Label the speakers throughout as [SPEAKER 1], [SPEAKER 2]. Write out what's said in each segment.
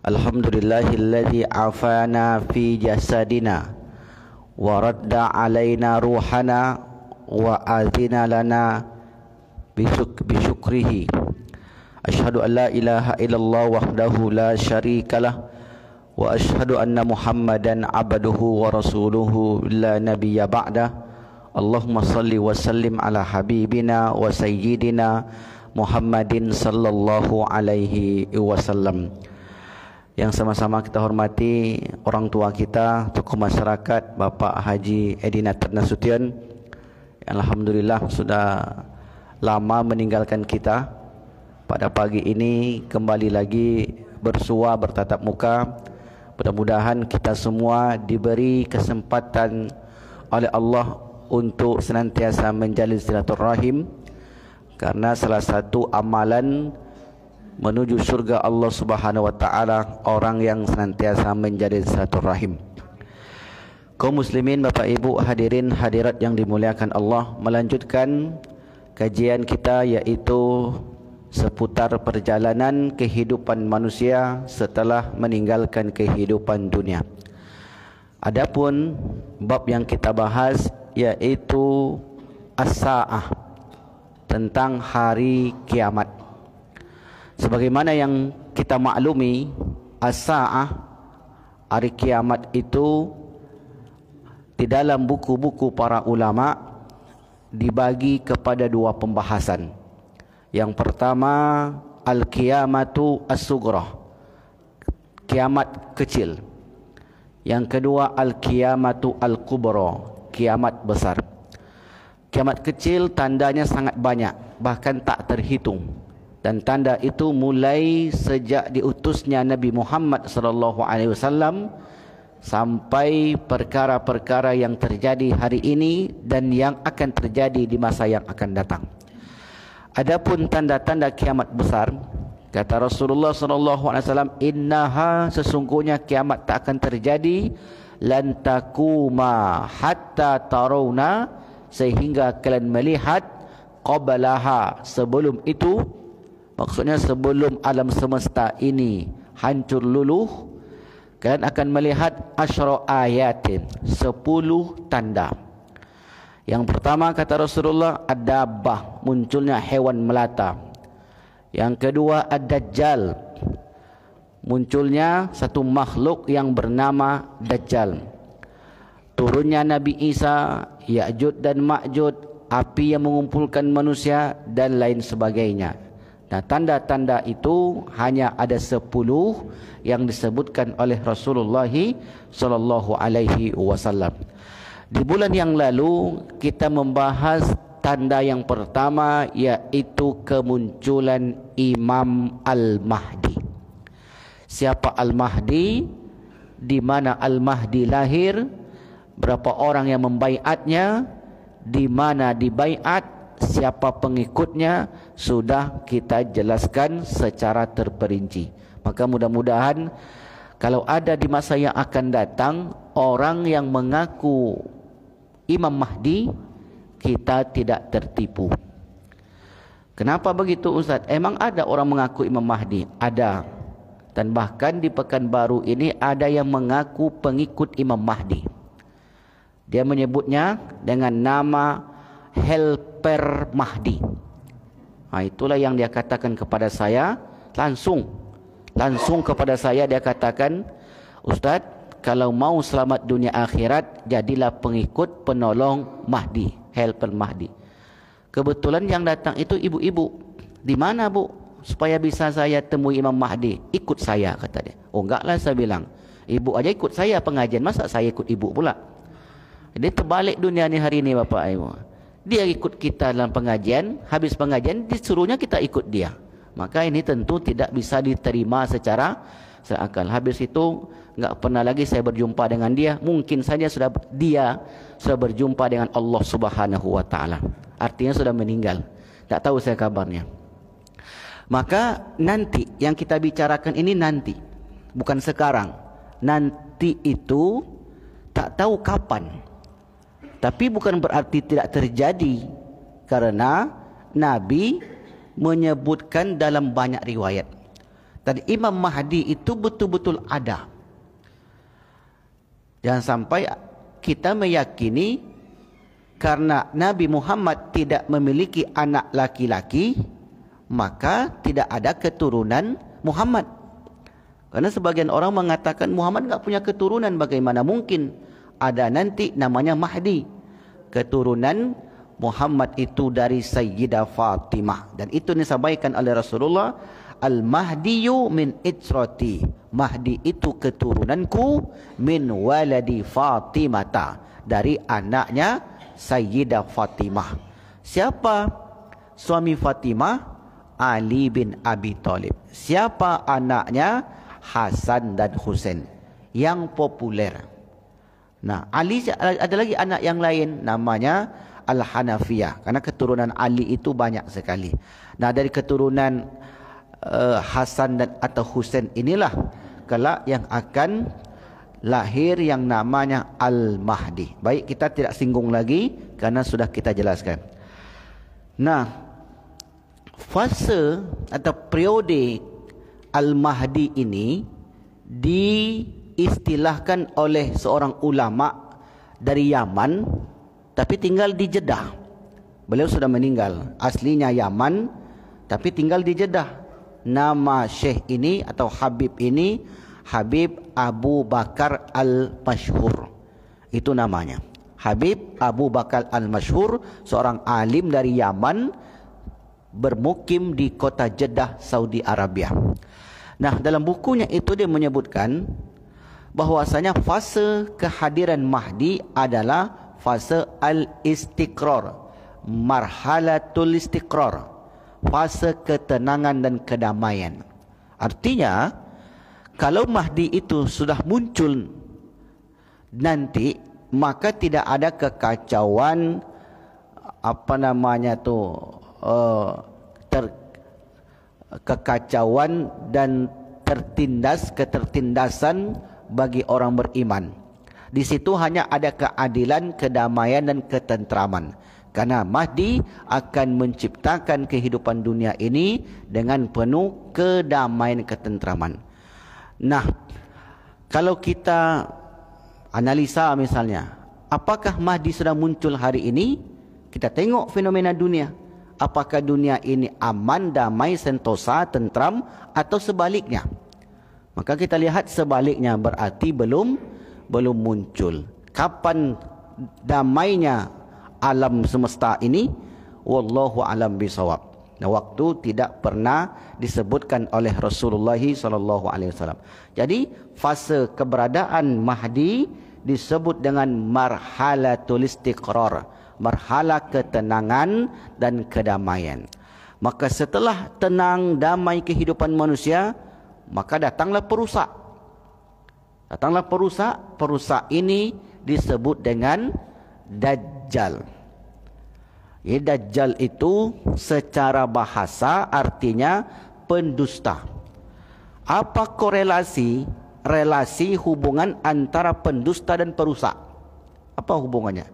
[SPEAKER 1] Alhamdulillahilladzi afana fi jasadina wa radda alaina ruhana wa azina lana bisyukrihi. Asyhadu an la ilaha illallah wahdahu la syarikalah wa asyhadu anna Muhammadan abduhu wa rasuluhu la nabiyya ba'dah. Allahumma salli wa sallim ala habibina wa sayyidina Muhammadin sallallahu alaihi wasallam. Yang sama-sama kita hormati orang tua kita, tokoh masyarakat, Bapak Haji Edi Natar Nasution, alhamdulillah sudah lama meninggalkan kita. Pada pagi ini kembali lagi bersua bertatap muka. Mudah-mudahan kita semua diberi kesempatan oleh Allah untuk senantiasa menjalin silaturahim, karena salah satu amalan menuju surga Allah Subhanahu wa taala orang yang senantiasa menjalin silaturahim. Kaum muslimin, Bapak Ibu, hadirin hadirat yang dimuliakan Allah, melanjutkan kajian kita yaitu seputar perjalanan kehidupan manusia setelah meninggalkan kehidupan dunia. Adapun bab yang kita bahas yaitu as-saah, tentang hari kiamat. Sebagaimana yang kita maklumi, as-saah, hari kiamat itu di dalam buku-buku para ulama dibagi kepada dua pembahasan. Yang pertama, al-qiyamatu as-sughra, kiamat kecil. Yang kedua, al-qiyamatu al-kubra, kiamat besar. Kiamat kecil tandanya sangat banyak, bahkan tak terhitung. Dan tanda itu mulai sejak diutusnya Nabi Muhammad SAW sampai perkara-perkara yang terjadi hari ini dan yang akan terjadi di masa yang akan datang. Adapun tanda-tanda kiamat besar, kata Rasulullah SAW, innaha, sesungguhnya kiamat tak akan terjadi, lan takuma hatta tarawna, sehingga kalian melihat qablaha, sebelum itu, maksudnya sebelum alam semesta ini hancur luluh, kalian akan melihat asyra ayatin, 10 tanda. Yang pertama, kata Rasulullah, ad-dabbah, munculnya hewan melata. Yang kedua, ad-dajjal, munculnya satu makhluk yang bernama Dajjal. Turunnya Nabi Isa, Ya'jud dan Ma'jud, api yang mengumpulkan manusia, dan lain sebagainya. Nah, tanda-tanda itu hanya ada 10 yang disebutkan oleh Rasulullah sallallahu alaihi wasallam. Di bulan yang lalu kita membahas tanda yang pertama, yaitu kemunculan Imam Al-Mahdi. Siapa Al-Mahdi? Di mana Al-Mahdi lahir? Berapa orang yang membaiatnya? Di mana dibaiat? Siapa pengikutnya? Sudah kita jelaskan secara terperinci. Maka mudah-mudahan kalau ada di masa yang akan datang orang yang mengaku Imam Mahdi, kita tidak tertipu. Kenapa begitu, Ustaz? Emang ada orang mengaku Imam Mahdi? Ada. Dan bahkan di Pekanbaru ini ada yang mengaku pengikut Imam Mahdi. Dia menyebutnya dengan nama Helper Mahdi. Itulah yang dia katakan kepada saya langsung kepada saya. Dia katakan, Ustaz, kalau mau selamat dunia akhirat, jadilah pengikut penolong Mahdi, Helper Mahdi. Kebetulan yang datang itu ibu-ibu. Di mana, Bu, supaya bisa saya temui Imam Mahdi? Ikut saya, kata dia. Oh, enggaklah, saya bilang. Ibu aja ikut saya pengajian, masa saya ikut ibu pula? Jadi terbalik dunia ni hari ini, Bapak Ibu. Dia ikut kita dalam pengajian, habis pengajian disuruhnya kita ikut dia. Maka ini tentu tidak bisa diterima secara seakal. Habis itu enggak pernah lagi saya berjumpa dengan dia. Mungkin saja dia sudah berjumpa dengan Allah Subhanahu wa taala. Artinya sudah meninggal. Tak tahu saya kabarnya. Maka nanti yang kita bicarakan ini nanti, bukan sekarang. Nanti itu tak tahu kapan. Tapi bukan berarti tidak terjadi, karena Nabi menyebutkan dalam banyak riwayat. Dan Imam Mahdi itu betul-betul ada. Jangan sampai kita meyakini karena Nabi Muhammad tidak memiliki anak laki-laki, maka tidak ada keturunan Muhammad. Karena sebagian orang mengatakan Muhammad enggak punya keturunan, bagaimana mungkin ada nanti namanya Mahdi. Keturunan Muhammad itu dari Sayyidah Fatimah, dan itu disampaikan oleh Rasulullah, Al-Mahdiyu min itrati. Mahdi itu keturunanku, min waladi Fatimata, dari anaknya Sayyidah Fatimah. Siapa suami Fatimah? Ali bin Abi Thalib. Siapa anaknya? Hasan dan Husain, yang populer. Nah, Ali ada lagi anak yang lain, namanya Al-Hanafiyah, karena keturunan Ali itu banyak sekali. Nah, dari keturunan Hasan dan atau Husain inilah kelak yang akan lahir yang namanya Al-Mahdi. Baik, kita tidak singgung lagi karena sudah kita jelaskan. Nah, fase atau periode Al-Mahdi ini diistilahkan oleh seorang ulama dari Yaman, tapi tinggal di Jeddah. Beliau sudah meninggal, aslinya Yaman tapi tinggal di Jeddah. Nama Syekh ini atau Habib ini Habib Abu Bakar Al-Masyhur. Itu namanya, Habib Abu Bakar Al-Masyhur, seorang alim dari Yaman, bermukim di kota Jeddah, Saudi Arabia. Nah, dalam bukunya itu dia menyebutkan bahwasanya fase kehadiran Mahdi adalah fase al-istiqrar, marhalatul istiqrar, fase ketenangan dan kedamaian. Artinya, kalau Mahdi itu sudah muncul nanti, maka tidak ada kekacauan, kekacauan dan ketertindasan bagi orang beriman. Di situ hanya ada keadilan, kedamaian dan ketentraman. Karena Mahdi akan menciptakan kehidupan dunia ini dengan penuh kedamaian, ketentraman. Nah, kalau kita analisa misalnya, apakah Mahdi sudah muncul hari ini? Kita tengok fenomena dunia. Apakah dunia ini aman, damai, sentosa, tentram, atau sebaliknya? Maka kita lihat sebaliknya, berarti belum muncul. Kapan damainya alam semesta ini? Wallahu alam bisawab. Nah, waktu tidak pernah disebutkan oleh Rasulullah SAW. Jadi fase keberadaan Mahdi disebut dengan marhalatul istiqrar, marhala ketenangan dan kedamaian. Maka setelah tenang, damai kehidupan manusia, maka datanglah perusak. Datanglah perusak. Perusak ini disebut dengan Dajjal. Ya, Dajjal itu secara bahasa artinya pendusta. Apa relasi hubungan antara pendusta dan perusak? Apa hubungannya?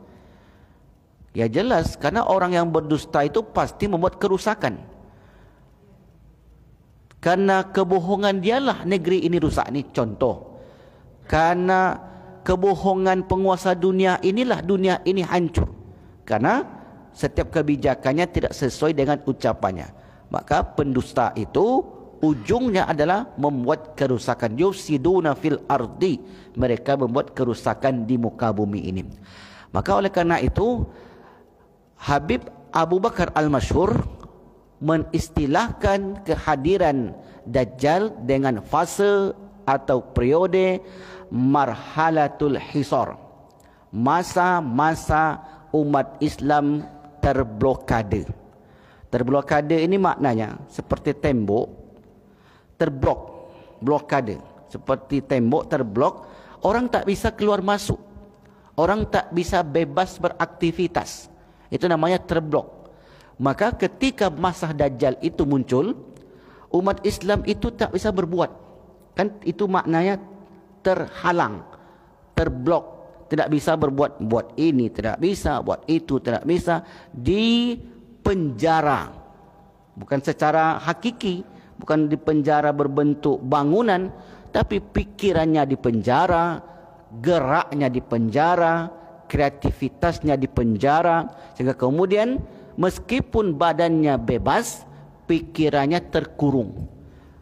[SPEAKER 1] Ya jelas, karena orang yang berdusta itu pasti membuat kerusakan. Karena kebohongan dialah negeri ini rusak. Ini contoh. Karena kebohongan penguasa dunia inilah dunia ini hancur. Karena setiap kebijakannya tidak sesuai dengan ucapannya. Maka pendusta itu ujungnya adalah membuat kerusakan. Yusiduna fil ardi. Mereka membuat kerusakan di muka bumi ini. Maka oleh karena itu, Habib Abu Bakar Al-Masyhur menistilahkan kehadiran Dajjal dengan fase atau periode marhalatul hisar, masa-masa umat Islam terblokade. Terblokade ini maknanya seperti tembok terblok, blokade, seperti tembok terblok, orang tak bisa keluar masuk, orang tak bisa bebas beraktivitas. Itu namanya terblok. Maka ketika masa Dajjal itu muncul, umat Islam itu tak bisa berbuat. Kan itu maknanya terhalang, terblok, tidak bisa berbuat. Buat ini tidak bisa, buat itu tidak bisa. Di penjara. Bukan secara hakiki, bukan di penjara berbentuk bangunan, tapi pikirannya di penjara, geraknya di penjara, kreativitasnya di penjara, sehingga kemudian meskipun badannya bebas, pikirannya terkurung.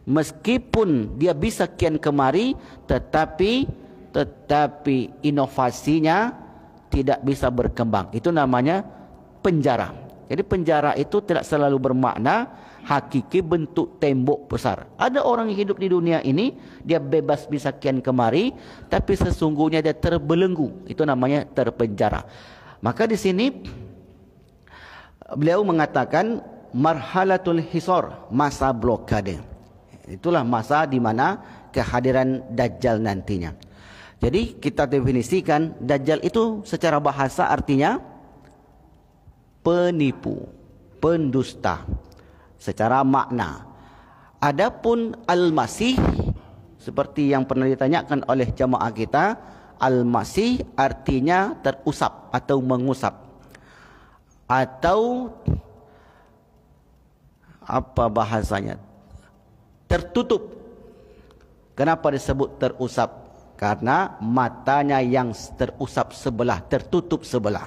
[SPEAKER 1] Meskipun dia bisa kian kemari, tetapi inovasinya tidak bisa berkembang. Itu namanya penjara. Jadi penjara itu tidak selalu bermakna hakiki bentuk tembok besar. Ada orang yang hidup di dunia ini, dia bebas bisa kian kemari, tapi sesungguhnya dia terbelenggu. Itu namanya terpenjara. Maka di sini beliau mengatakan marhalatul hisar, masa blokade. Itulah masa di mana kehadiran Dajjal nantinya. Jadi kita definisikan Dajjal itu secara bahasa artinya penipu, pendusta secara makna. Adapun Al-Masih, seperti yang pernah ditanyakan oleh jamaah kita, Al-Masih artinya terusap atau mengusap, atau apa bahasanya, tertutup. Kenapa disebut terusap? Karena matanya yang terusap sebelah, tertutup sebelah.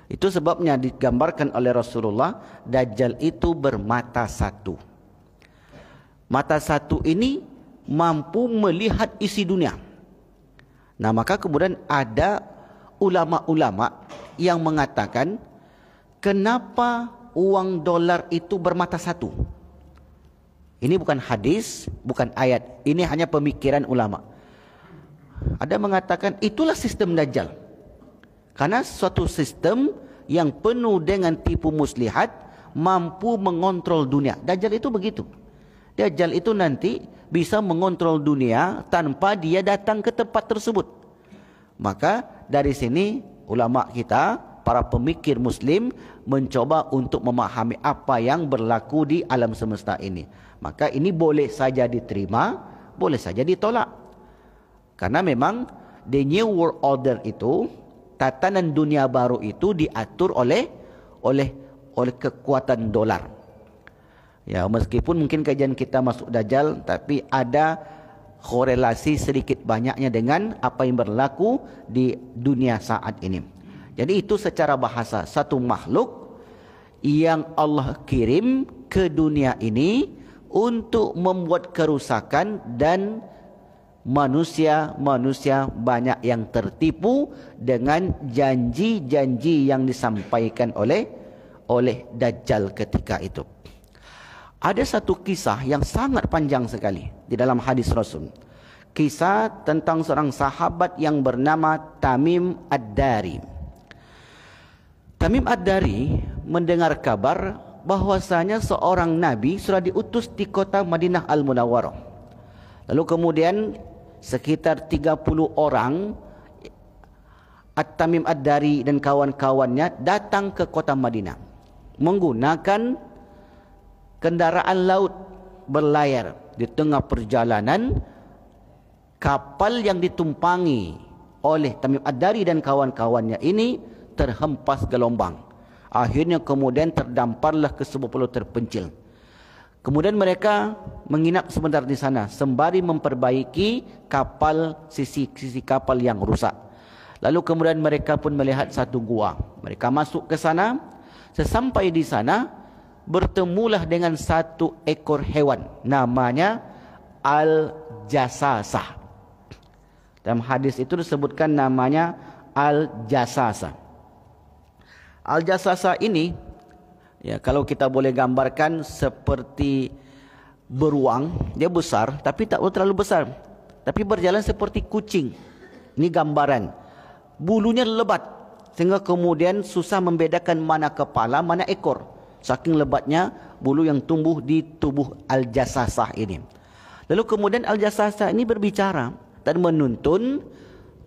[SPEAKER 1] Itu sebabnya digambarkan oleh Rasulullah, Dajjal itu bermata satu. Mata satu ini mampu melihat isi dunia. Nah, maka kemudian ada ulama-ulama yang mengatakan, kenapa uang dolar itu bermata satu? Ini bukan hadis, bukan ayat. Ini hanya pemikiran ulama. Ada mengatakan itulah sistem Dajjal. Karena suatu sistem yang penuh dengan tipu muslihat, mampu mengontrol dunia. Dajjal itu begitu. Dajjal itu nanti bisa mengontrol dunia tanpa dia datang ke tempat tersebut. Maka dari sini ulama kita, para pemikir muslim, mencoba untuk memahami apa yang berlaku di alam semesta ini. Maka ini boleh saja diterima, boleh saja ditolak. Karena memang the new world order itu, tatanan dunia baru itu diatur oleh kekuatan dolar. Ya, meskipun mungkin kajian kita masuk Dajjal, tapi ada korelasi sedikit banyaknya dengan apa yang berlaku di dunia saat ini. Jadi itu secara bahasa, satu makhluk yang Allah kirim ke dunia ini untuk membuat kerusakan, dan manusia banyak yang tertipu dengan janji-janji yang disampaikan oleh Dajjal ketika itu. Ada satu kisah yang sangat panjang sekali di dalam hadis Rasul. Kisah tentang seorang sahabat yang bernama Tamim Ad-Dari. Tamim Ad-Dari mendengar kabar bahwasanya seorang nabi sudah diutus di kota Madinah Al-Munawwarah. Lalu kemudian sekitar 30 orang At-Tamim Ad-Dari dan kawan-kawannya datang ke kota Madinah menggunakan kendaraan laut berlayar. Di tengah perjalanan, kapal yang ditumpangi oleh Tamim Ad-Dari dan kawan-kawannya ini terhempas gelombang. Akhirnya kemudian terdamparlah ke sebuah pulau terpencil. Kemudian mereka menginap sebentar di sana sembari memperbaiki kapal, sisi kapal yang rusak. Lalu kemudian mereka pun melihat satu gua. Mereka masuk ke sana. Sesampai di sana, bertemulah dengan satu ekor hewan, namanya Al-Jasasah. Dalam hadis itu disebutkan namanya Al-Jasasah. Al-Jasasah ini, ya, kalau kita boleh gambarkan seperti beruang. Dia besar tapi tak terlalu besar, tapi berjalan seperti kucing. Ini gambaran. Bulunya lebat sehingga kemudian susah membedakan mana kepala, mana ekor. Saking lebatnya bulu yang tumbuh di tubuh Al-Jasasah ini. Lalu kemudian Al-Jasasah ini berbicara dan menuntun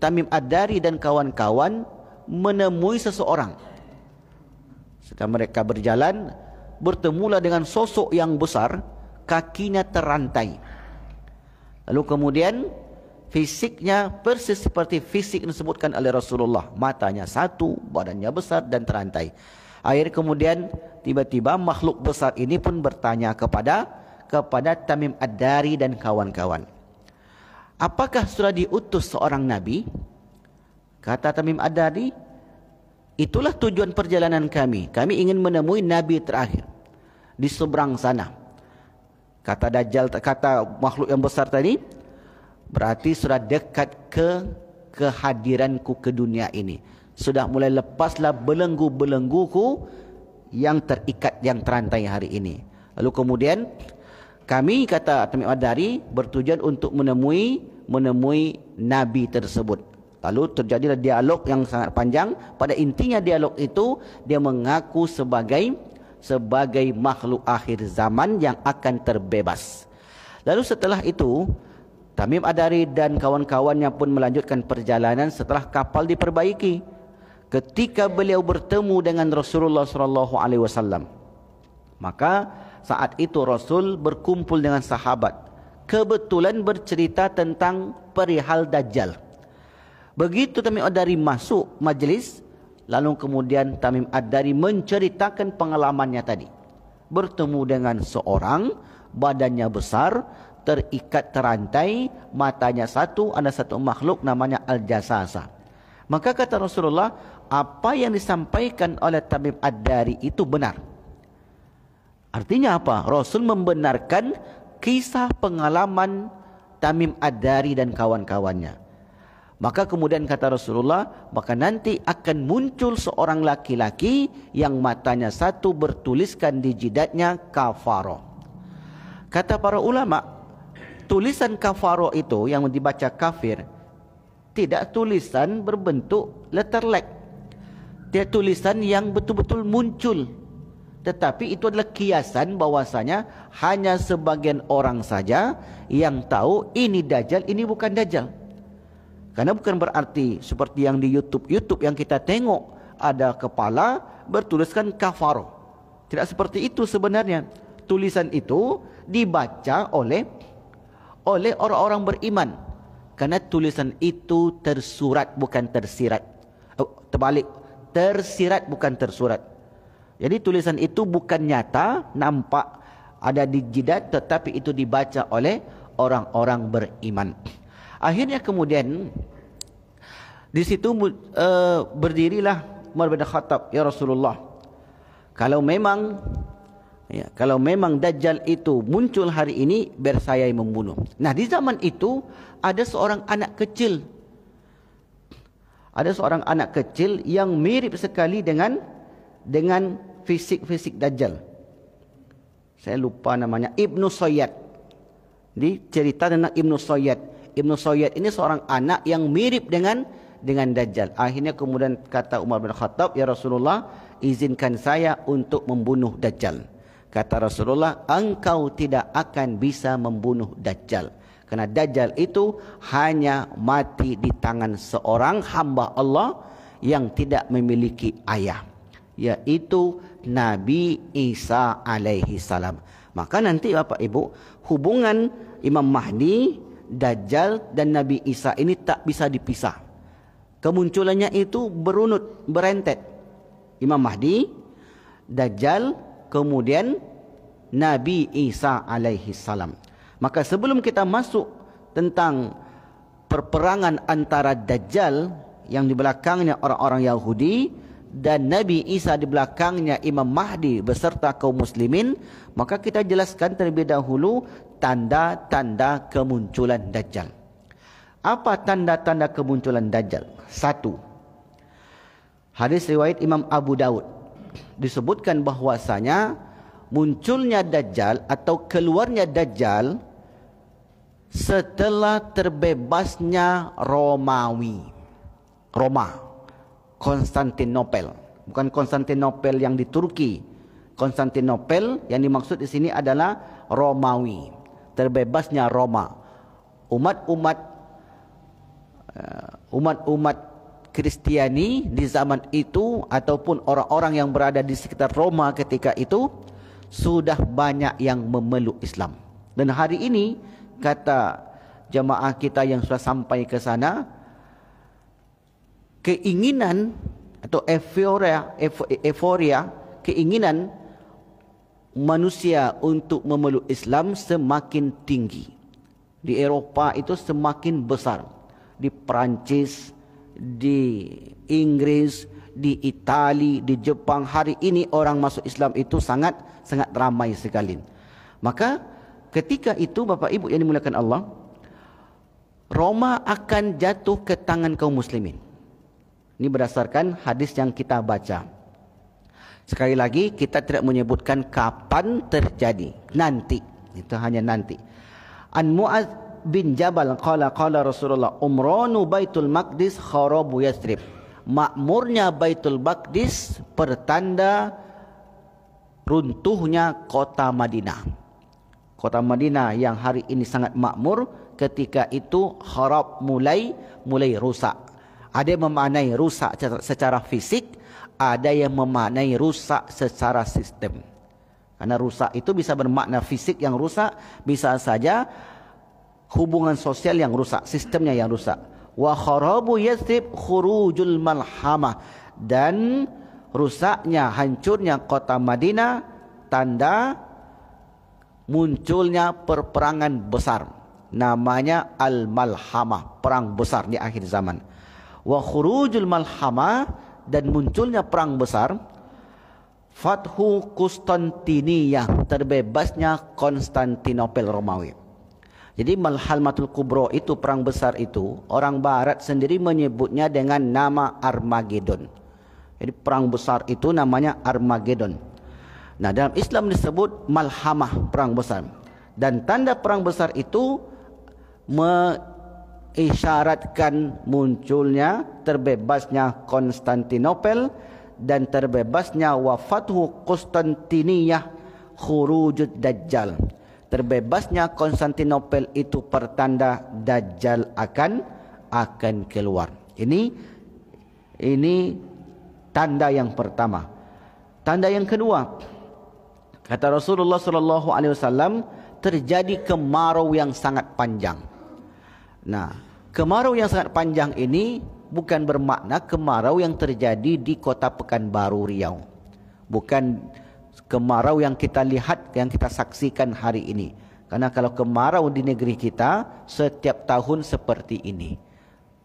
[SPEAKER 1] Tamim Ad-Dari dan kawan-kawan menemui seseorang. Setelah mereka berjalan, bertemulah dengan sosok yang besar, kakinya terantai. Lalu kemudian fisiknya persis seperti fisik yang disebutkan oleh Rasulullah. Matanya satu, badannya besar dan terantai. Akhirnya kemudian tiba-tiba makhluk besar ini pun bertanya kepada kepada Tamim Ad-Dari dan kawan-kawan. Apakah sudah diutus seorang Nabi? Kata Tamim Ad-Dari, itulah tujuan perjalanan kami. Kami ingin menemui Nabi terakhir di seberang sana. Kata Dajjal, kata makhluk yang besar tadi, berarti sudah dekat ke kehadiranku ke dunia ini. Sudah mulai lepaslah belenggu-belengguku yang terikat, yang terantai hari ini. Lalu kemudian kami, kata Tamim Ad-Dari, bertujuan untuk menemui Nabi tersebut. Lalu terjadilah dialog yang sangat panjang. Pada intinya dialog itu, dia mengaku sebagai makhluk akhir zaman yang akan terbebas. Lalu setelah itu, Tamim Ad-Dari dan kawan-kawannya pun melanjutkan perjalanan setelah kapal diperbaiki. Ketika beliau bertemu dengan Rasulullah SAW, maka saat itu Rasul berkumpul dengan sahabat. Kebetulan bercerita tentang perihal Dajjal. Begitu Tamim Ad-Dari masuk majlis, lalu kemudian Tamim Ad-Dari menceritakan pengalamannya tadi. Bertemu dengan seorang, badannya besar, terikat terantai, matanya satu, ada satu makhluk namanya Al-Jasasa. Maka kata Rasulullah, apa yang disampaikan oleh Tamim Ad-Dari itu benar. Artinya apa? Rasul membenarkan kisah pengalaman Tamim Ad-Dari dan kawan-kawannya. Maka kemudian kata Rasulullah, maka nanti akan muncul seorang laki-laki yang matanya satu, bertuliskan di jidatnya kafaro. Kata para ulama, tulisan kafaro itu yang dibaca kafir, tidak tulisan berbentuk letterlek. Tidak tulisan yang betul-betul muncul. Tetapi itu adalah kiasan bahwasanya hanya sebagian orang saja yang tahu ini Dajjal, ini bukan Dajjal. Karena bukan berarti seperti yang di YouTube yang kita tengok, ada kepala bertuliskan kafaro. Tidak seperti itu sebenarnya. Tulisan itu dibaca oleh orang-orang beriman. Karena tulisan itu tersurat bukan tersirat. Terbalik, tersirat bukan tersurat. Jadi tulisan itu bukan nyata, nampak ada di jidat, tetapi itu dibaca oleh orang-orang beriman. Akhirnya kemudian di situ berdirilah Umar bin Khattab, ya Rasulullah, kalau memang Dajjal itu muncul hari ini, biar saya yang membunuh. Nah, di zaman itu ada seorang anak kecil. Ada seorang anak kecil yang mirip sekali dengan fisik Dajjal. Saya lupa namanya, Ibnu Sayyad. Di cerita tentang Ibnu Sayyad. Ibnu Sayyad ini seorang anak yang mirip dengan Dajjal. Akhirnya kemudian kata Umar bin Khattab, ya Rasulullah, izinkan saya untuk membunuh Dajjal. Kata Rasulullah, engkau tidak akan bisa membunuh Dajjal. Karena Dajjal itu hanya mati di tangan seorang hamba Allah yang tidak memiliki ayah, yaitu Nabi Isa alaihi salam. Maka nanti Bapak Ibu, hubungan Imam Mahdi, Dajjal dan Nabi Isa ini tak bisa dipisah. Kemunculannya itu berunut, berentet. Imam Mahdi, Dajjal, kemudian Nabi Isa alaihi salam. Maka sebelum kita masuk tentang perperangan antara Dajjal yang di belakangnya orang-orang Yahudi dan Nabi Isa di belakangnya Imam Mahdi beserta kaum muslimin, maka kita jelaskan terlebih dahulu tanda-tanda kemunculan Dajjal. Apa tanda-tanda kemunculan Dajjal? 1. Hadis riwayat Imam Abu Daud disebutkan bahwasanya munculnya Dajjal atau keluarnya Dajjal setelah terbebasnya Roma, Konstantinopel. Bukan Konstantinopel yang di Turki. Konstantinopel yang dimaksud di sini adalah Romawi. Terbebasnya Roma. Umat Kristiani di zaman itu ataupun orang-orang yang berada di sekitar Roma ketika itu sudah banyak yang memeluk Islam. Dan hari ini kata jamaah kita yang sudah sampai ke sana, keinginan atau euforia, keinginan manusia untuk memeluk Islam semakin tinggi. Di Eropah itu semakin besar. Di Perancis, di Inggris, di Itali, di Jepang, hari ini orang masuk Islam itu sangat ramai sekali. Maka ketika itu Bapak Ibu yang dimuliakan Allah, Roma akan jatuh ke tangan kaum muslimin. Ini berdasarkan hadis yang kita baca. Sekali lagi kita tidak menyebutkan kapan terjadi, nanti. Itu hanya nanti. An Mu'adz bin Jabal qala Rasulullah umranu Baitul Maqdis kharabu Yathrib. Makmurnya Baitul Maqdis pertanda runtuhnya kota Madinah. Kota Madinah yang hari ini sangat makmur, ketika itu kharab, mulai rusak. Ada yang memaknai rusak secara fisik, ada yang memaknai rusak secara sistem. Karena rusak itu bisa bermakna fisik yang rusak, bisa saja hubungan sosial yang rusak, sistemnya yang rusak. Wa kharabu Yathrib khurujul malhamah, dan rusaknya, hancurnya kota Madinah tanda munculnya perperangan besar, namanya al-malhamah, perang besar di akhir zaman. Wa khurujul malhamah, dan munculnya perang besar, Fathu Konstantiniyah, terbebasnya Konstantinopel Romawi. Jadi Malhamatul Kubra itu, perang besar itu, orang barat sendiri menyebutnya dengan nama Armageddon. Jadi perang besar itu namanya Armageddon. Nah, dalam Islam disebut malhamah, perang besar. Dan tanda perang besar itu mengisyaratkan munculnya, terbebasnya Konstantinopel, dan terbebasnya wafathu Konstantiniyah khurujud Dajjal. Terbebasnya Konstantinopel itu pertanda Dajjal akan keluar. Ini tanda yang pertama. Tanda yang kedua, kata Rasulullah SAW, terjadi kemarau yang sangat panjang. Nah, kemarau yang sangat panjang ini bukan bermakna kemarau yang terjadi di kota Pekanbaru Riau. Bukan kemarau yang kita lihat, yang kita saksikan hari ini. Karena kalau kemarau di negeri kita setiap tahun seperti ini.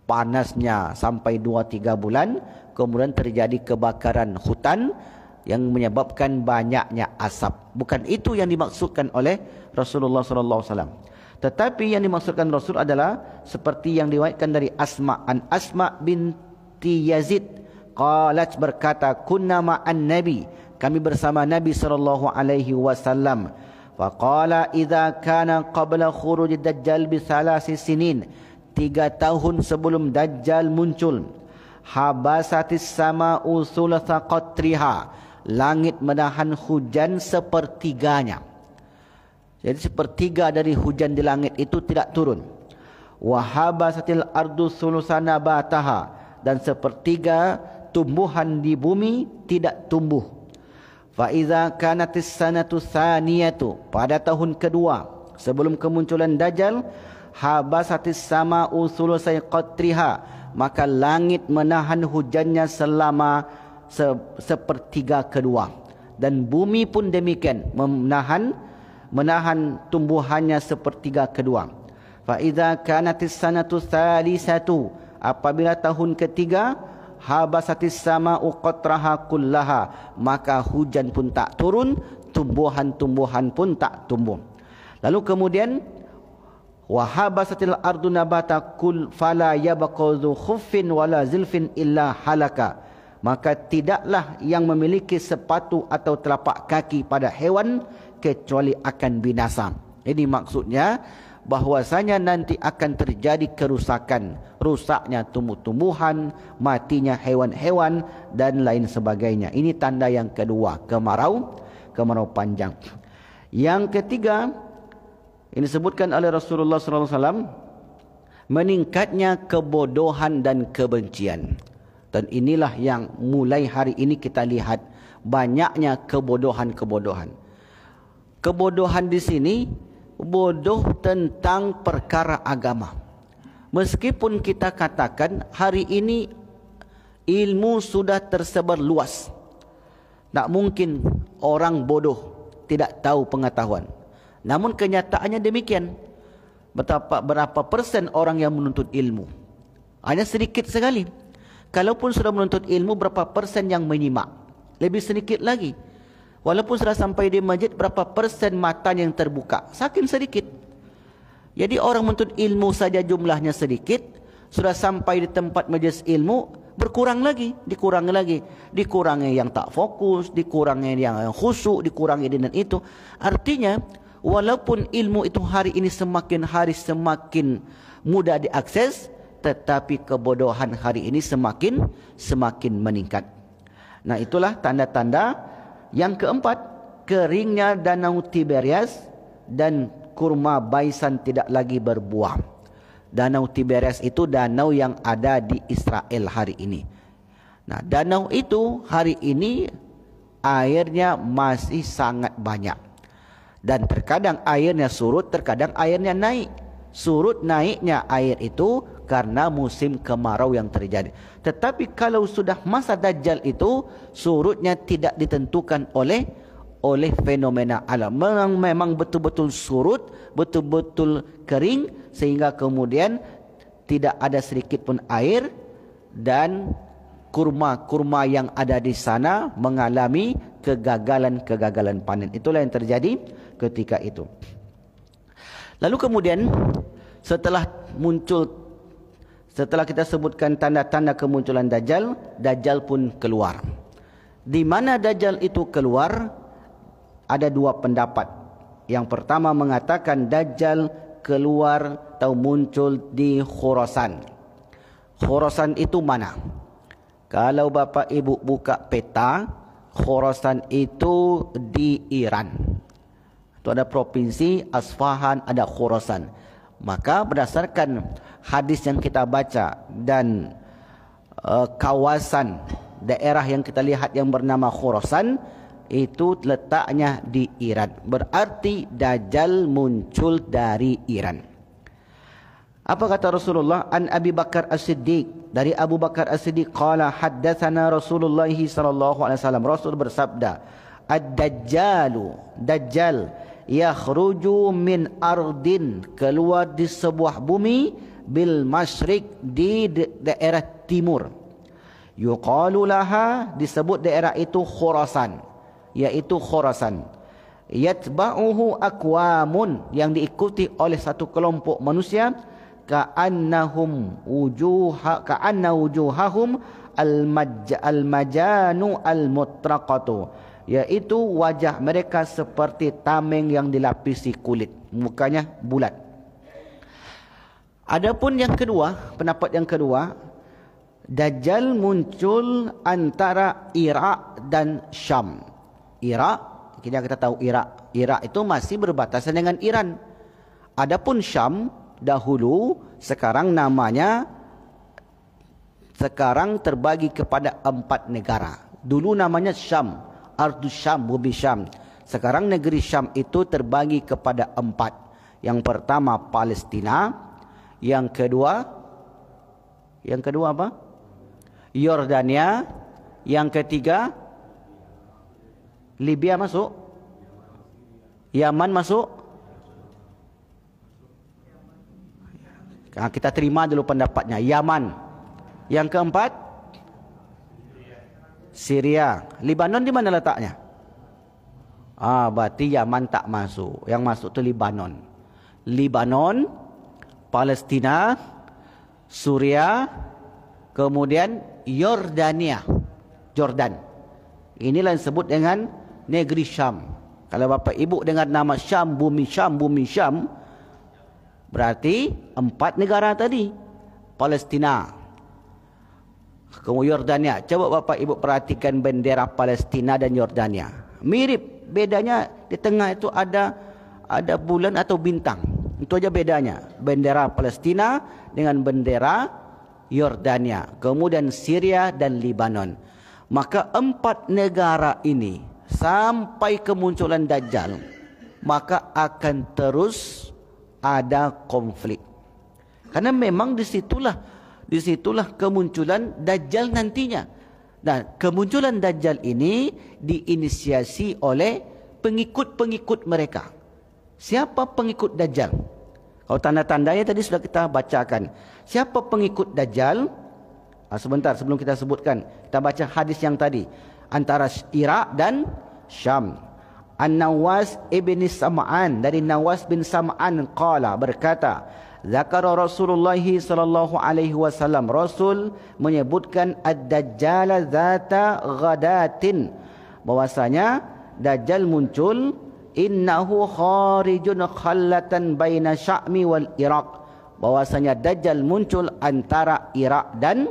[SPEAKER 1] Panasnya sampai 2-3 bulan, kemudian terjadi kebakaran hutan yang menyebabkan banyaknya asap. Bukan itu yang dimaksudkan oleh Rasulullah SAW. Tetapi yang dimaksudkan Rasul adalah seperti yang diriwayatkan dari Asma binti Yazid. Qalat, berkata, kunna ma'an Nabi, kami bersama Nabi SAW. Faqala idza kana qabla khuruj Dajjal bi 3 sinin, 3 tahun sebelum Dajjal muncul, habasatis sama'u thulatha qatriha, langit menahan hujan sepertiganya. Jadi sepertiga dari hujan di langit itu tidak turun. Wa habasatil ardu thulutha nabataha, dan sepertiga tumbuhan di bumi tidak tumbuh. Fa idza kanatis sanatu tsaniyatu, pada tahun kedua sebelum kemunculan Dajjal, habasatis sama'u thulutha qatriha, maka langit menahan hujannya selama sepertiga kedua, dan bumi pun demikian menahan tumbuhannya sepertiga kedua. Fa idza kanatis sanatu tsalisatu, apabila tahun ketiga, habasatis sama'u qatraha kullaha, maka hujan pun tak turun, tumbuhan-tumbuhan pun tak tumbuh. Lalu kemudian wa habasatil ardu nabata kul fala yabqa dzu khuffin wala zilfin illa halaka, maka tidaklah yang memiliki sepatu atau telapak kaki pada hewan kecuali akan binasa. Ini maksudnya bahwasanya nanti akan terjadi kerusakan, rusaknya tumbuh-tumbuhan, matinya hewan-hewan dan lain sebagainya. Ini tanda yang kedua, kemarau panjang. Yang ketiga, ini disebutkan oleh Rasulullah SAW, meningkatnya kebodohan dan kebencian. Dan inilah yang mulai hari ini kita lihat, banyaknya kebodohan-kebodohan. Kebodohan di sini bodoh tentang perkara agama. Meskipun kita katakan hari ini ilmu sudah tersebar luas, tak mungkin orang bodoh tidak tahu pengetahuan. Namun kenyataannya demikian. Berapa persen orang yang menuntut ilmu? Hanya sedikit sekali. Kalaupun sudah menuntut ilmu, berapa persen yang menyimak? Lebih sedikit lagi. Walaupun sudah sampai di masjid, berapa persen matanya yang terbuka? Saking sedikit. Jadi orang menuntut ilmu saja jumlahnya sedikit, sudah sampai di tempat majlis ilmu, berkurang lagi, dikurangi lagi. Dikurangi yang tak fokus, dikurangi yang khusyuk, dikurangi ini dan itu. Artinya, walaupun ilmu itu hari ini semakin hari semakin mudah diakses, tetapi kebodohan hari ini semakin meningkat. Nah, itulah tanda-tanda. Yang keempat, keringnya danau Tiberias dan kurma baisan tidak lagi berbuah. Danau Tiberias itu danau yang ada di Israel hari ini. Nah, danau itu hari ini airnya masih sangat banyak. Dan terkadang airnya surut, terkadang airnya naik. Surut naiknya air itu karena musim kemarau yang terjadi. Tetapi kalau sudah masa Dajjal itu, surutnya tidak ditentukan oleh fenomena alam. Memang betul-betul surut, betul-betul kering, sehingga kemudian tidak ada sedikit pun air, dan kurma-kurma yang ada di sana mengalami kegagalan panen. Itulah yang terjadi ketika itu. Lalu kemudian setelah kita sebutkan tanda-tanda kemunculan Dajjal, Dajjal pun keluar. Di mana Dajjal itu keluar? Ada dua pendapat. Yang pertama mengatakan Dajjal keluar atau muncul di Khurasan. Khurasan itu mana? Kalau Bapak Ibu buka peta, Khurasan itu di Iran. Itu ada provinsi Asfahan, ada Khurasan. Maka berdasarkan hadis yang kita baca dan kawasan daerah yang kita lihat yang bernama Khurasan, itu letaknya di Iran. Berarti Dajjal muncul dari Iran. Apa kata Rasulullah? An Abi Bakar As-Siddiq, dari Abu Bakar As-Siddiq, qala haddatsana Rasulullah sallallahu alaihi wasallam. Rasul bersabda, Ad-Dajjalu, Dajjal yakhruju min ardin, keluar di sebuah bumi, bil masyriq, di daerah timur. Yuqalu laha, disebut daerah itu Khurasan, yaitu Khurasan. Yatba'uhu aqwamun, yang diikuti oleh satu kelompok manusia, ka'anna wujuhahum al-majanu al-mutraqatu, yaitu wajah mereka seperti tameng yang dilapisi kulit, mukanya bulat. Adapun yang kedua, pendapat yang kedua, Dajjal muncul antara Irak dan Syam. Irak, kita tahu Irak itu masih berbatasan dengan Iran. Adapun Syam dahulu, sekarang terbagi kepada 4 negara. Dulu namanya Syam, Ardus Syam, bumi Syam. Sekarang negeri Syam itu terbagi kepada 4. Yang pertama Palestina, yang kedua apa? Yordania, yang ketiga Libya masuk, Yaman masuk. Nah, kita terima dulu pendapatnya, Yaman. Yang keempat Syria. Libanon di mana letaknya? Berarti Yaman tak masuk. Yang masuk tu Libanon. Libanon, Palestina, Suria, kemudian Yordania, Jordan. Inilah yang disebut dengan negeri Syam. Kalau Bapak Ibu dengar nama Syam, bumi Syam, berarti 4 negara tadi. Palestina, kemudian Yordania. Coba Bapak Ibu perhatikan bendera Palestina dan Yordania. Mirip, bedanya di tengah itu ada bulan atau bintang. Itu aja bedanya. Bendera Palestina dengan bendera Yordania. Kemudian Syria dan Libanon. Maka 4 negara ini sampai kemunculan Dajjal, maka akan terus ada konflik. Karena memang disitulah kemunculan Dajjal nantinya. Nah, kemunculan Dajjal ini diinisiasi oleh pengikut-pengikut mereka. Siapa pengikut Dajjal? Kalau tanda-tandanya tadi sudah kita bacakan. Siapa pengikut Dajjal? Sebentar sebelum kita sebutkan, kita baca hadis yang tadi. Antara Iraq dan Syam. An-Nawas ibn Sam'an, dari Nawas bin Sam'an qala, berkata, zakara Rasulullah sallallahu alaihi wasallam, Rasul menyebutkan ad-dajjal zata ghadatin, bahwasanya Dajjal muncul, innahu kharijun khallatan baina Sya'mi wal Iraq, bahwasanya Dajjal muncul antara Iraq dan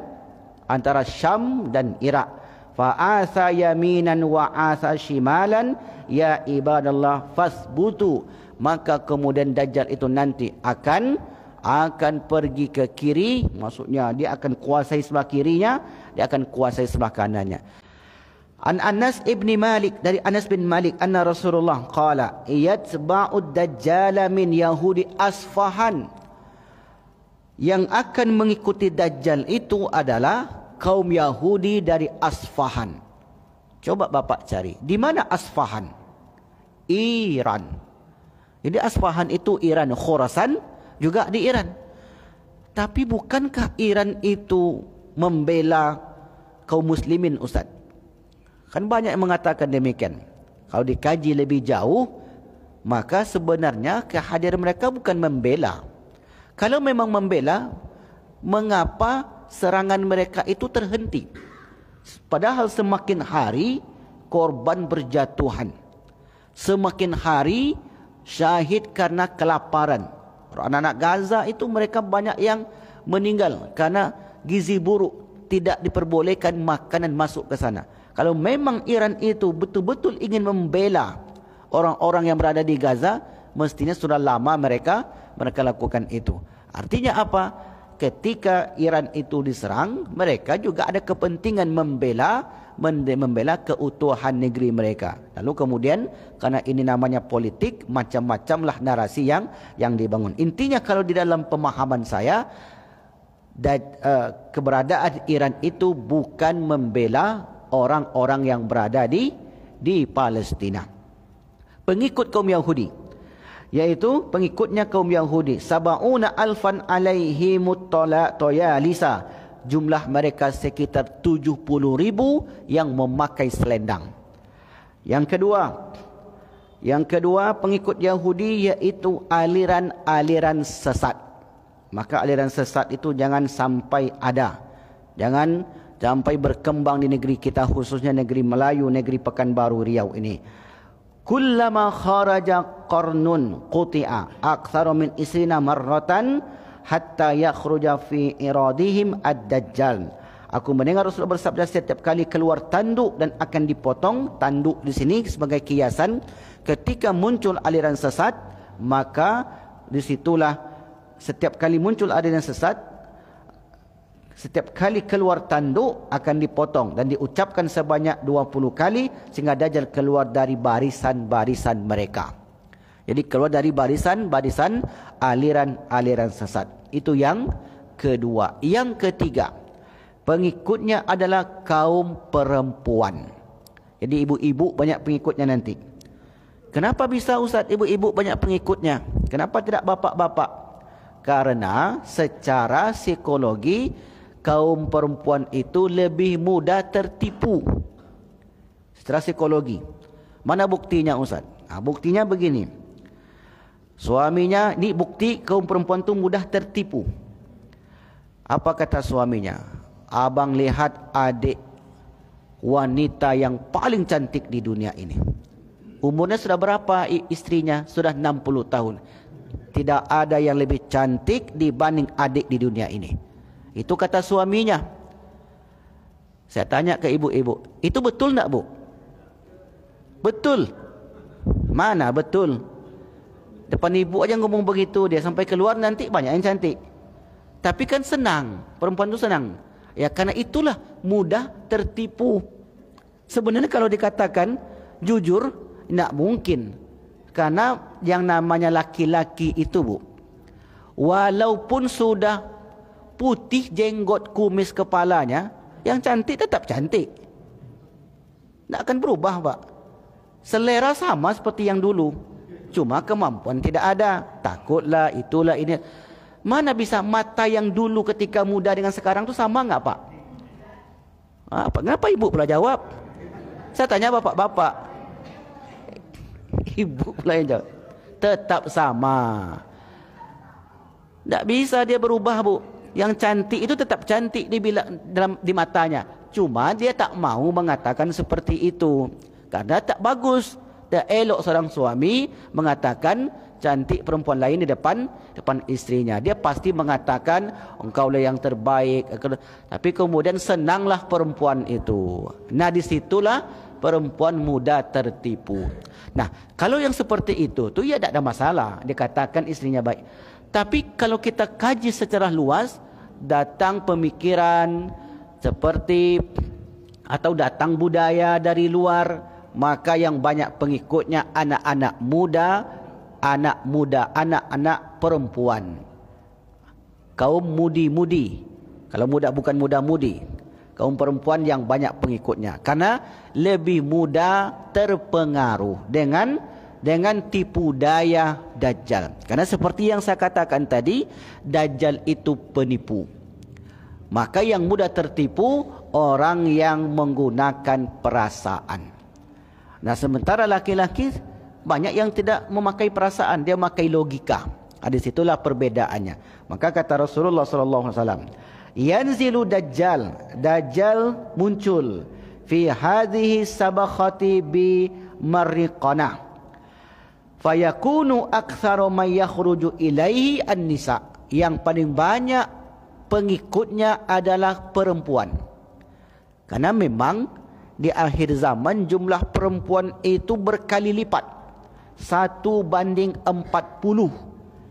[SPEAKER 1] antara Syam dan Iraq. Fa'atha yaminan wa atha shimalan ya ibadallah fasbutu, maka kemudian Dajjal itu nanti akan pergi ke kiri, maksudnya dia akan kuasai sebelah kirinya, dia akan kuasai sebelah kanannya. An Anas ibn Malik, dari Anas bin Malik, anna Rasulullah qala yatba'ud dajjal min yahudi Asfahan, yang akan mengikuti Dajjal itu adalah kaum Yahudi dari Asfahan. Coba Bapak cari, di mana Asfahan? Iran. Jadi Asfahan itu Iran, Khurasan juga di Iran. Tapi bukankah Iran itu membela kaum muslimin, Ustaz? Kan banyak yang mengatakan demikian. Kalau dikaji lebih jauh, maka sebenarnya kehadiran mereka bukan membela. Kalau memang membela, mengapa serangan mereka itu terhenti? Padahal semakin hari korban berjatuhan, semakin hari syahid karena kelaparan. Anak-anak Gaza itu mereka banyak yang meninggal karena gizi buruk, tidak diperbolehkan makanan masuk ke sana. Kalau memang Iran itu betul-betul ingin membela orang-orang yang berada di Gaza, mestinya sudah lama mereka lakukan itu. Artinya apa? Ketika Iran itu diserang, mereka juga ada kepentingan membela keutuhan negeri mereka. Lalu kemudian karena ini namanya politik, macam-macamlah narasi yang dibangun. Intinya kalau di dalam pemahaman saya, keberadaan Iran itu bukan membela orang-orang yang berada di Palestina. Pengikut kaum Yahudi, yaitu pengikutnya kaum Yahudi, sab'una alfan alaihi muttayalisa, jumlah mereka sekitar 70.000 yang memakai selendang. Yang kedua pengikut Yahudi yaitu aliran-aliran sesat. Maka aliran sesat itu jangan sampai ada, jangan sampai berkembang di negeri kita, khususnya negeri Melayu, negeri Pekanbaru Riau ini. Kullama kharaja qarnun quti'a aktsaru min isrina marratan hatta yakhruja fi iradihim ad-dajjal. Aku mendengar Rasulullah bersabda, setiap kali keluar tanduk dan akan dipotong. Tanduk di sini sebagai kiasan, ketika muncul aliran sesat, maka disitulah setiap kali muncul aliran sesat, setiap kali keluar tanduk akan dipotong dan diucapkan sebanyak 20 kali sehingga Dajjal keluar dari barisan-barisan mereka. Jadi keluar dari barisan-barisan aliran-aliran sesat. Itu yang kedua. Yang ketiga, pengikutnya adalah kaum perempuan. Jadi ibu-ibu banyak pengikutnya nanti. Kenapa bisa, Ustaz, ibu-ibu banyak pengikutnya? Kenapa tidak bapak-bapak? Karena secara psikologi kaum perempuan itu lebih mudah tertipu. Secara psikologi. Mana buktinya, Ustaz? Buktinya begini. Suaminya, ini bukti kaum perempuan itu mudah tertipu. Apa kata suaminya? Abang lihat adik wanita yang paling cantik di dunia ini. Umurnya sudah berapa istrinya? Sudah 60 tahun. Tidak ada yang lebih cantik dibanding adik di dunia ini. Itu kata suaminya. Saya tanya ke ibu-ibu, itu betul tak, Bu? Betul. Mana betul? Depan ibu aja ngomong begitu, dia sampai keluar nanti banyak yang cantik. Tapi kan senang, perempuan itu senang. Ya karena itulah mudah tertipu. Sebenarnya kalau dikatakan jujur, tidak mungkin. Karena yang namanya laki-laki itu, Bu, walaupun sudah putih jenggot kumis kepalanya, yang cantik tetap cantik. Tidak akan berubah, Pak. Selera sama seperti yang dulu, cuma kemampuan tidak ada. Takutlah, itulah, ini. Mana bisa mata yang dulu ketika muda dengan sekarang tu sama enggak, Pak? Kenapa ibu pula jawab? Saya tanya bapak-bapak. Ibu pula yang jawab. Tetap sama. Tak bisa dia berubah, Bu. Yang cantik itu tetap cantik di matanya. Cuma dia tak mau mengatakan seperti itu. Karena tak bagus. Tak elok seorang suami mengatakan cantik perempuan lain di depan istrinya. Dia pasti mengatakan engkaulah yang terbaik. Tapi kemudian senanglah perempuan itu. Nah, disitulah perempuan muda tertipu. Nah, kalau yang seperti itu ya tak ada masalah. Dia katakan istrinya baik. Tapi kalau kita kaji secara luas, datang pemikiran seperti atau datang budaya dari luar, maka yang banyak pengikutnya anak-anak muda, anak-anak perempuan. Kaum mudi-mudi. Kalau muda bukan muda-mudi. Kaum perempuan yang banyak pengikutnya. Karena lebih mudah terpengaruh dengan tipu daya Dajjal. Karena seperti yang saya katakan tadi, Dajjal itu penipu. Maka yang mudah tertipu orang yang menggunakan perasaan. Nah, sementara laki-laki banyak yang tidak memakai perasaan, dia memakai logika. Di situlah perbedaannya. Maka kata Rasulullah sallallahu alaihi wasallam, yanzilu Dajjal muncul fi hadhihi sabakhati bi mariqanah. Fayakunu aktsaru may yakhruju ilaihi an-nisa. Yang paling banyak pengikutnya adalah perempuan. Karena memang di akhir zaman jumlah perempuan itu berkali lipat. 1:40.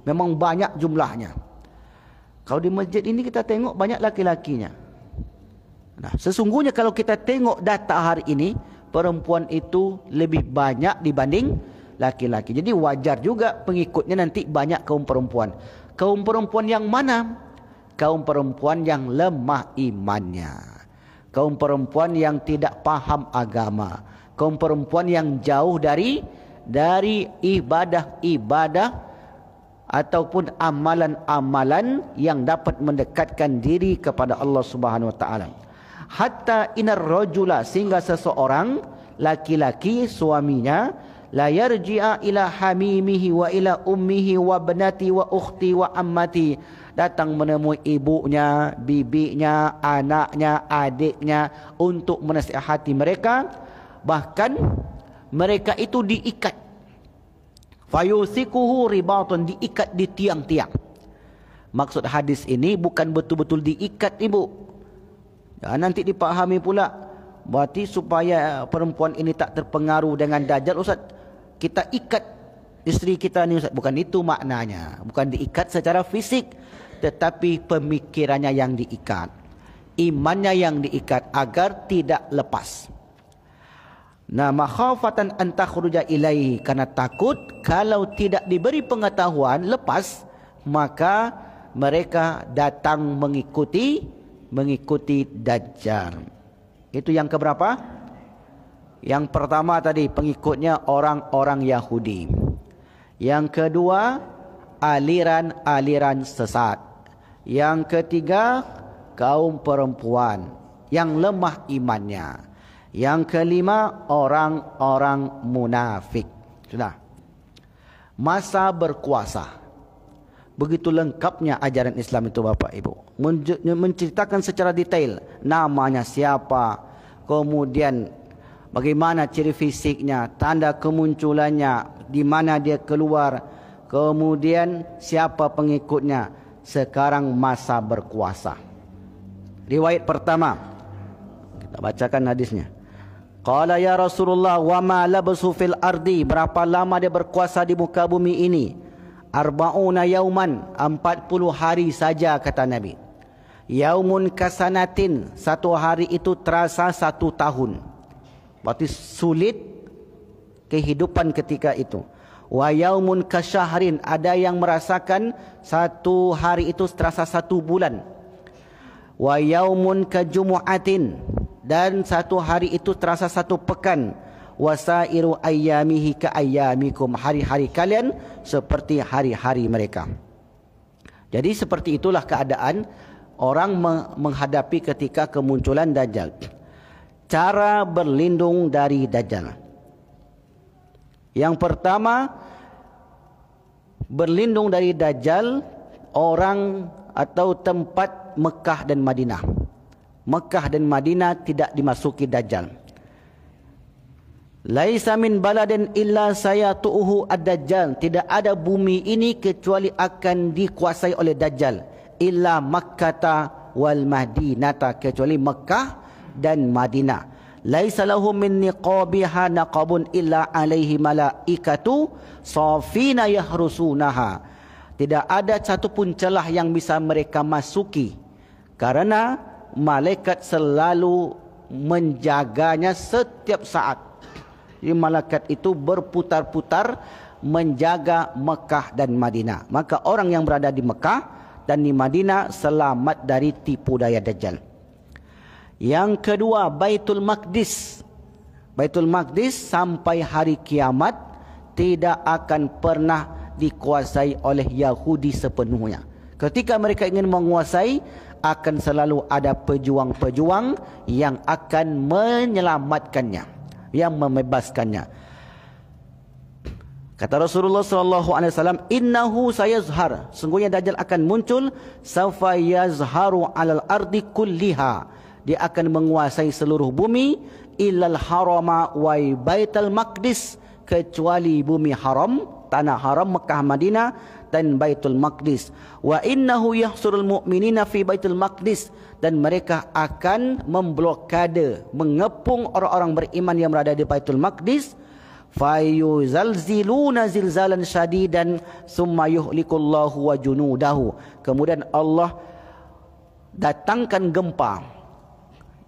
[SPEAKER 1] Memang banyak jumlahnya. Kalau di masjid ini kita tengok banyak laki-lakinya. Nah, sesungguhnya kalau kita tengok data hari ini, perempuan itu lebih banyak dibanding laki-laki. Jadi wajar juga pengikutnya nanti banyak kaum perempuan. Kaum perempuan yang mana? Kaum perempuan yang lemah imannya. Kaum perempuan yang tidak paham agama. Kaum perempuan yang jauh dari ibadah-ibadah ataupun amalan-amalan yang dapat mendekatkan diri kepada Allah Subhanahu wa taala. Hatta inar rajula, sehingga seseorang laki-laki suaminya la yarji'a ila hamimihi wa ila ummihi wa banati wa ukhti wa ammati, datang menemui ibunya, bibinya, anaknya, adiknya untuk menasihati mereka. Bahkan mereka itu diikat, fayusikuhu ribatun, diikat di tiang-tiang. Maksud hadis ini bukan betul-betul diikat, ibu. Nanti dipahami pula berarti supaya perempuan ini tak terpengaruh dengan Dajjal, Ustaz, kita ikat isteri kita ni, Ustaz. Bukan itu maknanya. Bukan diikat secara fisik, tetapi pemikirannya yang diikat, imannya yang diikat agar tidak lepas. Nah, makhafatan an takhruja ilaihi, karena takut kalau tidak diberi pengetahuan lepas, maka mereka datang mengikuti Dajjal. Itu yang keberapa? Yang pertama tadi pengikutnya orang-orang Yahudi. Yang kedua aliran-aliran sesat. Yang ketiga kaum perempuan yang lemah imannya. Yang kelima orang-orang munafik. Sudah. Masa berkuasa. Begitu lengkapnya ajaran Islam itu, Bapak Ibu. Menceritakan secara detail namanya siapa, kemudian bagaimana ciri fisiknya, tanda kemunculannya, di mana dia keluar, kemudian siapa pengikutnya. Sekarang masa berkuasa. Riwayat pertama, kita bacakan hadisnya. Qala ya Rasulullah wa ma labsu fil ardi, berapa lama dia berkuasa di muka bumi ini? Arba'una yauman, 40 hari saja, kata Nabi. Yaumun kasanatin, satu hari itu terasa 1 tahun. Berarti sulit kehidupan ketika itu. Wa yaumun kasyahrin, ada yang merasakan satu hari itu terasa 1 bulan. Wa yaumun kajumu'atin, dan satu hari itu terasa 1 pekan. wasairu ayyamihi ka ayyamikum, hari-hari kalian seperti hari-hari mereka. Jadi seperti itulah keadaan orang menghadapi ketika kemunculan Dajjal. Cara berlindung dari Dajjal. Yang pertama, berlindung dari Dajjal orang atau tempat Mekah dan Madinah. Mekah dan Madinah tidak dimasuki Dajjal. Laisa min baladin illa sayatuhu ad-Dajjal. Tidak ada bumi ini kecuali akan dikuasai oleh Dajjal. Illa Makkata wal Madinata, kecuali Mekah dan Madinah. Laisa lahu min niqabiha naqabun illa alaihi malaikatu safina yahrusunaha. Tidak ada satu pun celah yang bisa mereka masuki, karena malaikat selalu menjaganya setiap saat. Jadi malaikat itu berputar-putar menjaga Mekah dan Madinah. Maka orang yang berada di Mekah dan di Madinah selamat dari tipu daya Dajjal. Yang kedua, Baitul Maqdis. Baitul Maqdis sampai hari kiamat tidak akan pernah dikuasai oleh Yahudi sepenuhnya. Ketika mereka ingin menguasai, akan selalu ada pejuang-pejuang yang akan menyelamatkannya, yang membebaskannya. Kata Rasulullah SAW, innahu sayazhar, sungguhnya Dajjal akan muncul, saufa yazharu alal ardi kulliha, dia akan menguasai seluruh bumi, illal harama wa baital maqdis, kecuali bumi haram, tanah haram Mekah Madinah dan Baitul Maqdis. Wa innahu yahsurul mu'minina fi Baitul Maqdis, dan mereka akan memblokade, mengepung orang-orang beriman yang berada di Baitul Maqdis. Fayuzalziluna zilzalan syadidan summa yuhlikullahu wa junudahu, kemudian Allah datangkan gempa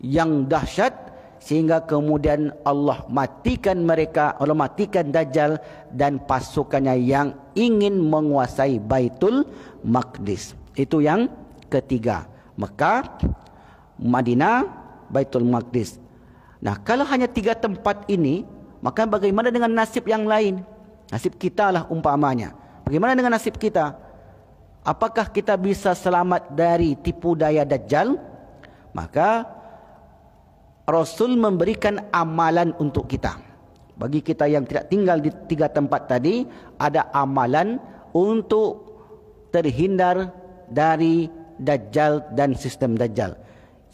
[SPEAKER 1] yang dahsyat sehingga kemudian Allah matikan mereka, Allah matikan Dajjal dan pasukannya yang ingin menguasai Baitul Maqdis. Itu yang ketiga, Mekah, Madinah, Baitul Maqdis. Nah, kalau hanya 3 tempat ini, maka bagaimana dengan nasib yang lain? Nasib kita lah umpamanya. Bagaimana dengan nasib kita? Apakah kita bisa selamat dari tipu daya Dajjal? Maka Rasul memberikan amalan untuk kita. Bagi kita yang tidak tinggal di 3 tempat tadi, ada amalan untuk terhindar dari Dajjal dan sistem Dajjal.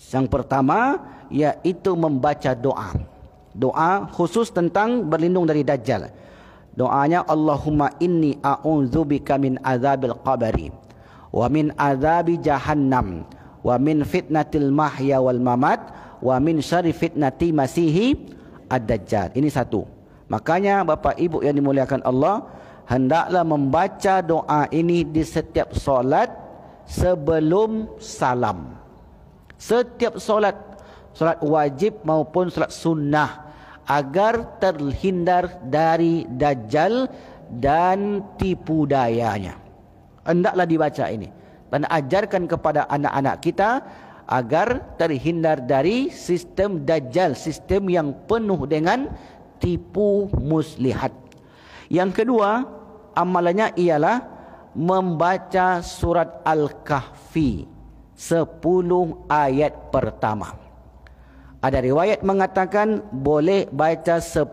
[SPEAKER 1] Yang pertama, yaitu membaca doa. Doa khusus tentang berlindung dari Dajjal. Doanya, Allahumma inni a'udzubika min azabil qabri wa min azabi jahannam wa min fitnatil mahya wal mamat wa min syarri fitnati masihi ad-Dajjal. Ini satu. Makanya Bapak Ibu yang dimuliakan Allah, hendaklah membaca doa ini di setiap solat sebelum salam. Setiap solat, solat wajib maupun solat sunnah, agar terhindar dari Dajjal dan tipu dayanya. Hendaklah dibaca ini dan ajarkan kepada anak-anak kita agar terhindar dari sistem Dajjal, sistem yang penuh dengan tipu muslihat. Yang kedua, amalannya ialah membaca surat Al-Kahfi 10 ayat pertama. Ada riwayat mengatakan boleh baca 10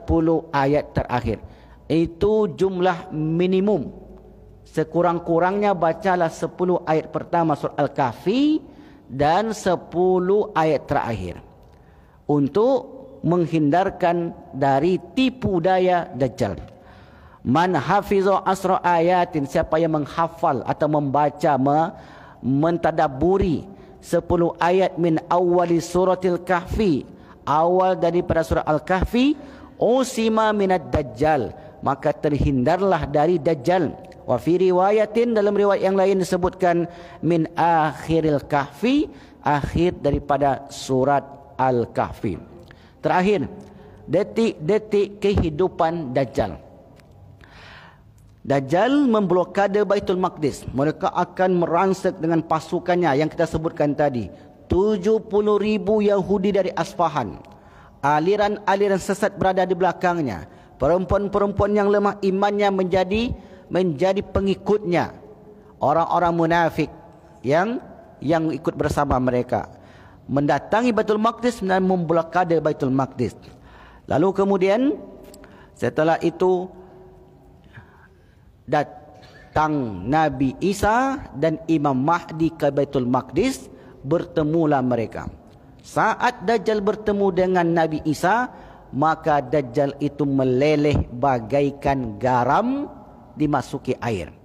[SPEAKER 1] ayat terakhir. Itu jumlah minimum. Sekurang-kurangnya bacalah 10 ayat pertama surat Al-Kahfi dan 10 ayat terakhir untuk menghindarkan dari tipu daya Dajjal. Man hafiza asra ayatin, siapa yang menghafal atau membaca, mentadabburi 10 ayat min awali suratil kahfi, awal daripada surah Al-Kahfi, usima minad Dajjal, maka terhindarlah dari Dajjal. Wa fi riwayatin, dalam riwayat yang lain disebutkan min akhiril kahfi, akhir daripada surat Al-Kahfi. Terakhir, detik-detik kehidupan Dajjal. Dajjal memblokade Baitul Maqdis. Mereka akan merangsek dengan pasukannya yang kita sebutkan tadi. 70,000 Yahudi dari Asfahan aliran-aliran sesat berada di belakangnya. Perempuan-perempuan yang lemah imannya menjadi pengikutnya. Orang-orang munafik yang ikut bersama mereka mendatangi Baitul Maqdis dan memblokade Baitul Maqdis. Lalu kemudian setelah itu datang Nabi Isa dan Imam Mahdi ke Baitul Maqdis, bertemulah mereka. Saat Dajjal bertemu dengan Nabi Isa, maka Dajjal itu meleleh bagaikan garam dimasuki air.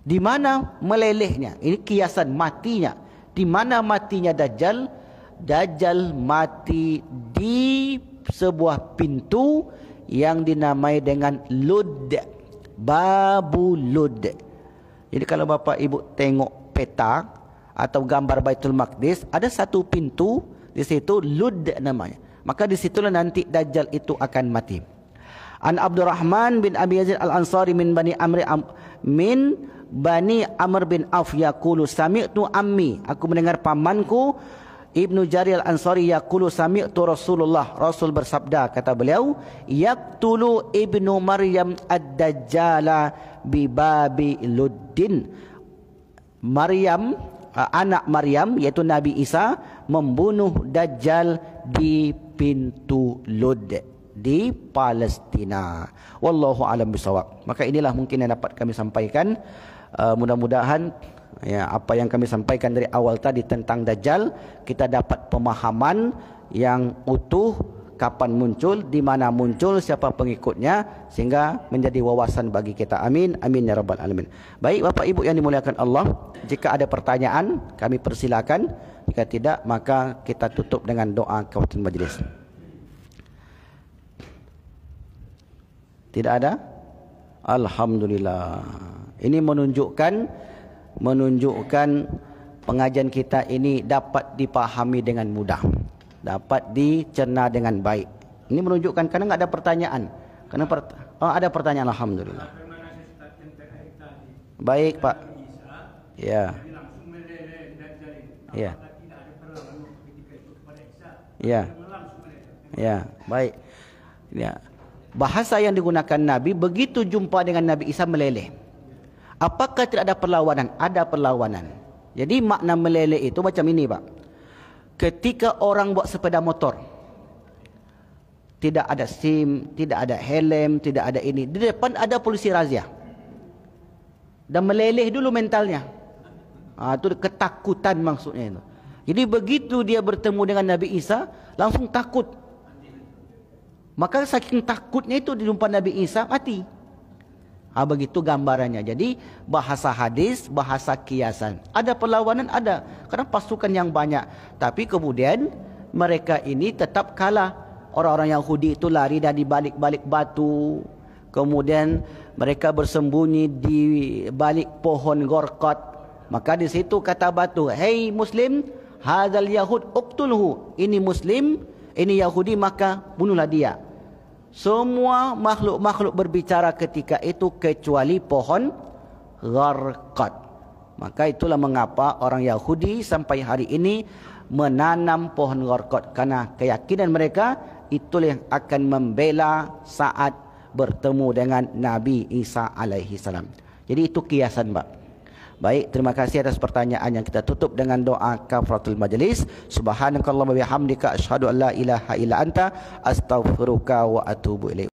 [SPEAKER 1] Di mana melelehnya? Ini kiasan matinya. Di mana matinya Dajjal? Dajjal mati di sebuah pintu yang dinamai dengan Lud, Babu Lud. Jadi kalau Bapak Ibu tengok peta atau gambar Baitul Maqdis, ada satu pintu di situ, Lud namanya. Maka di situlah nanti Dajjal itu akan mati. An Abdurrahman bin Abi Yazid Al-Ansari min Bani Amr bin Auf yaqulu sami'tu ammi, aku mendengar pamanku Ibnu Jarir Al-Ansari yaqulu sami'tu Rasulullah, Rasul bersabda, kata beliau, yaqtulu Ibnu Maryam ad-Dajjala bi babi Luddin. Maryam, anak Maryam yaitu Nabi Isa, membunuh Dajjal di pintu Lud di Palestina. Wallahu alam bisawab. Maka inilah mungkin yang dapat kami sampaikan. Mudah-mudahan ya, apa yang kami sampaikan dari awal tadi tentang Dajjal, kita dapat pemahaman yang utuh, kapan muncul, di mana muncul, siapa pengikutnya, sehingga menjadi wawasan bagi kita. Amin, amin ya rabbal alamin. Baik Bapak Ibu yang dimuliakan Allah, jika ada pertanyaan kami persilakan, jika tidak maka kita tutup dengan doa kafaratul majlis. Tidak ada? Alhamdulillah. Ini menunjukkan pengajian kita ini dapat dipahami dengan mudah, dapat dicerna dengan baik. Ini menunjukkan karena enggak ada pertanyaan. Ada pertanyaan, alhamdulillah. Baik, Pak. Ya. Ya. Ya. Ya, baik. Ya. Bahasa yang digunakan Nabi begitu jumpa dengan Nabi Isa meleleh. Apakah tidak ada perlawanan? Ada perlawanan. Jadi makna meleleh itu macam ini, Pak. Ketika orang buat sepeda motor, tidak ada SIM, tidak ada helm, tidak ada ini, di depan ada polisi razia, dan meleleh dulu mentalnya. Itu ketakutan maksudnya itu. Jadi begitu dia bertemu dengan Nabi Isa, langsung takut. Maka saking takutnya itu di jumpa Nabi Isa, mati. Begitu gambarannya. Jadi bahasa hadis, bahasa kiasan. Ada perlawanan, ada. Karena pasukan yang banyak. Tapi kemudian mereka ini tetap kalah. Orang-orang Yahudi itu lari dari balik-balik batu. Kemudian mereka bersembunyi di balik pohon gorkot. Maka di situ kata batu, "Hei Muslim, hadzal Yahud uqtulhu." Ini Muslim, ini Yahudi, maka bunuhlah dia. Semua makhluk-makhluk berbicara ketika itu kecuali pohon gharqad. Maka itulah mengapa orang Yahudi sampai hari ini menanam pohon gharqad, karena keyakinan mereka itulah yang akan membela saat bertemu dengan Nabi Isa alaihi salam. Jadi itu kiasan, Pak. Baik, terima kasih atas pertanyaan yang kita tutup dengan doa kafaratul majlis. Subhanakallahumma wa bihamdika asyhadu an la ilaha illa anta astaghfiruka wa atubu ilaik.